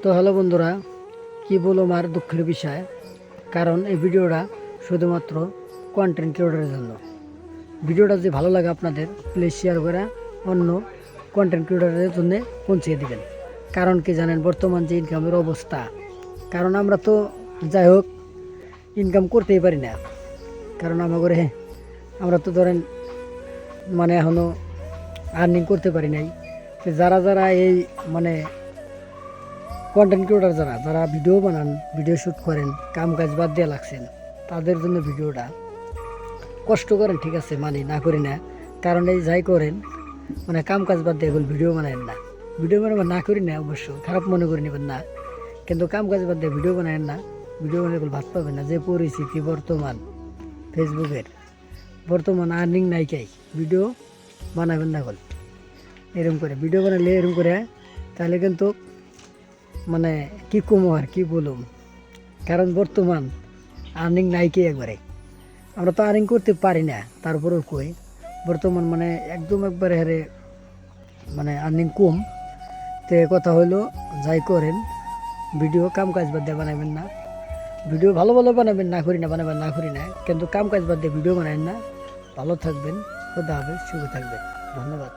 তো হ্যালো বন্ধুরা, কি বলবো আর দুঃখের বিষয়, কারণ এই ভিডিওটা শুধুমাত্র কন্টেন্ট ক্রিয়েটরের জন্য। ভিডিওটা যদি ভালো লাগে আপনাদের, প্লিজ শেয়ার করে অন্য কন্টেন্ট ক্রিয়েটরের জন্য পৌঁছে দিবেন। কারণ কি জানেন, বর্তমান যে ইনকামের অবস্থা, কারণ আমরা তো যাই হোক ইনকাম করতেই পারি না। কারণ আমরা তো ধরেন এখনও আর্নিং করতে পারি নাই। তো যারা যারা এই কন্টেন্ট ক্রিয়েটার যারা যারা ভিডিও বানান, ভিডিও শ্যুট করেন, কাম কাজ বাদ দিয়ে লাগছেন, তাদের জন্য ভিডিওটা কষ্ট করেন, ঠিক আছে, না করি না। কারণ এই যাই করেন কাম কাজ বাদ দিয়ে এগুলো ভিডিও বানায়েন না। ভিডিও বানাবেন না করি না, অবশ্য খারাপ মনে করে নেবেন না, কিন্তু কাম কাজ বাদ দিয়ে ভিডিও বানায়েন না। ভিডিও বানালে এগুলো ভাত পাবেন না। যে পরিস্থিতি বর্তমান ফেসবুকের, বর্তমান আর্নিং নাইকাই, ভিডিও বানাবেন না বল। এরকম করে ভিডিও বানালে এরকম করে, তাহলে কিন্তু কি কমো আর কি বলুম। কারণ বর্তমান আর্নিং নাইকে একবারে, আমরা তো আর্নিং করতে পারি না, তারপরেও কই বর্তমান একদম একবারে হারে আর্নিং কম। তো কথা হইলো, যাই করেন ভিডিও কাম কাজ বাদ দিয়ে বানাবেন না। ভিডিও ভালো ভালো বানাবেন, না করি না, বানাবেন না করি না, কিন্তু কাম কাজ বাদ দিয়ে ভিডিও বানাবেন না। ভালো থাকবেন, খোদা হাফেজ, সুখে থাকবেন, ধন্যবাদ।